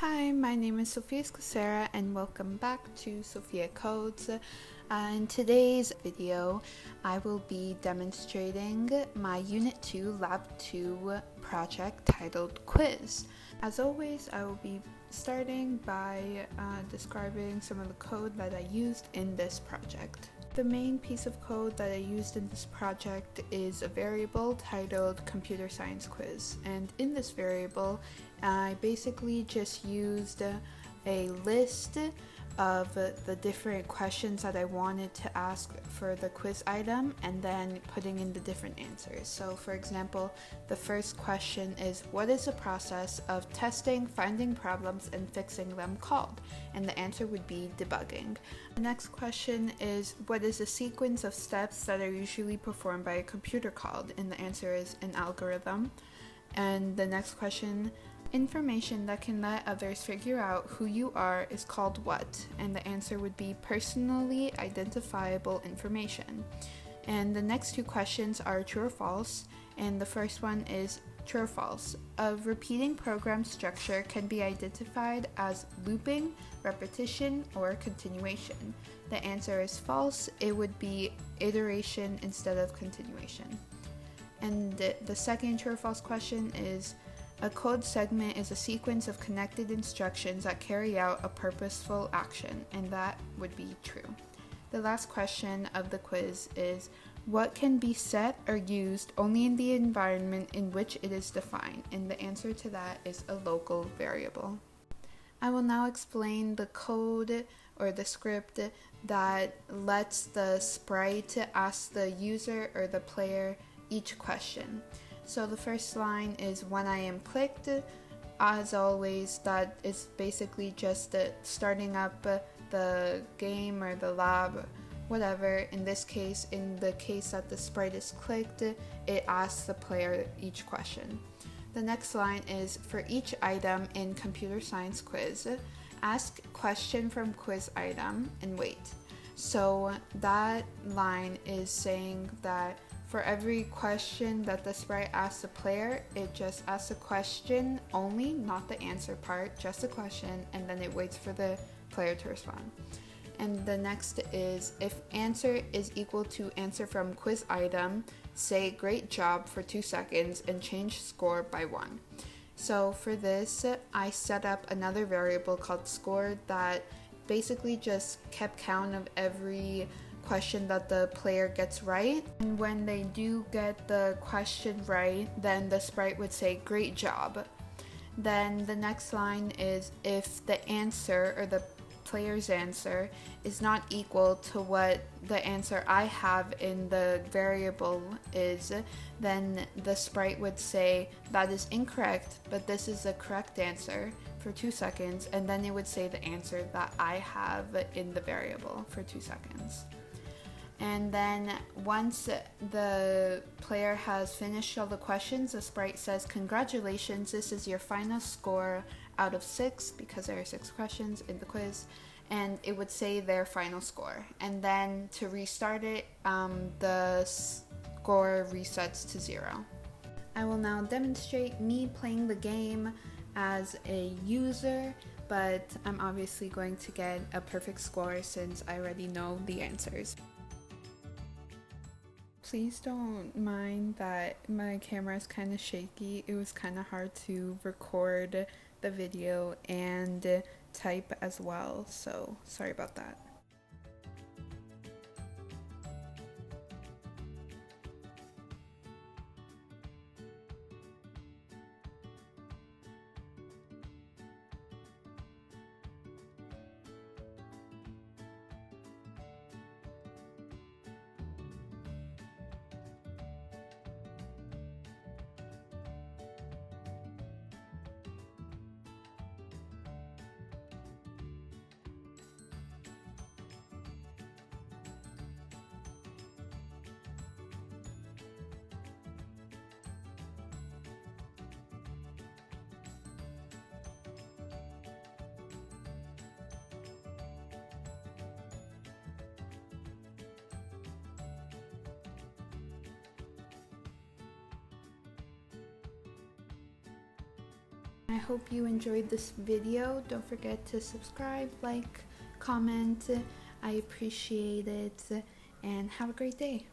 Hi, my name is Sophia Scacera and welcome back to Sophia Codes. In today's video, I will be demonstrating my Unit 2 Lab 2 project titled Quiz. As always, I will be starting by describing some of the code that I used in this project. The main piece of code that I used in this project is a variable titled Computer Science Quiz, and in this variable I basically just used a list of the different questions that I wanted to ask for the quiz item and then putting in the different answers. So for example, the first question is, what is the process of testing, finding problems, and fixing them called? And the answer would be debugging. The next question is, what is the sequence of steps that are usually performed by a computer called? And the answer is an algorithm. And the next question, information that can let others figure out who you are is called what? And the answer would be personally identifiable information. And the next two questions are true or false, and the first one is true or false. A repeating program structure can be identified as looping, repetition, or continuation. The answer is false. It would be iteration instead of continuation. And the second true or false question is, a code segment is a sequence of connected instructions that carry out a purposeful action, and that would be true. The last question of the quiz is, what can be set or used only in the environment in which it is defined? And the answer to that is a local variable. I will now explain the code or the script that lets the sprite ask the user or the player each question. So the first line is when I am clicked. As always, that is basically just starting up the game or the lab, whatever. In this case, in the case that the sprite is clicked, it asks the player each question. The next line is, for each item in Computer Science Quiz, ask question from quiz item and wait. So that line is saying that for every question that the sprite asks the player, it just asks a question only, not the answer part, just a question, and then it waits for the player to respond. And the next is, if answer is equal to answer from quiz item, say great job for 2 seconds and change score by 1. So for this, I set up another variable called score that basically just kept count of every question that the player gets right, and when they do get the question right, then the sprite would say great job. Then the next line is, if the answer or the player's answer is not equal to what the answer I have in the variable is, then the sprite would say that is incorrect, but this is the correct answer for 2 seconds, and then it would say the answer that I have in the variable for 2 seconds. And then once the player has finished all the questions, the sprite says, congratulations, this is your final score out of 6, because there are 6 questions in the quiz, and it would say their final score. And then to restart it, the score resets to 0. I will now demonstrate me playing the game as a user, but I'm obviously going to get a perfect score since I already know the answers. Please don't mind that my camera is kind of shaky. It was kind of hard to record the video and type as well, so sorry about that. I hope you enjoyed this video. Don't forget to subscribe, like, comment. I appreciate it, and have a great day.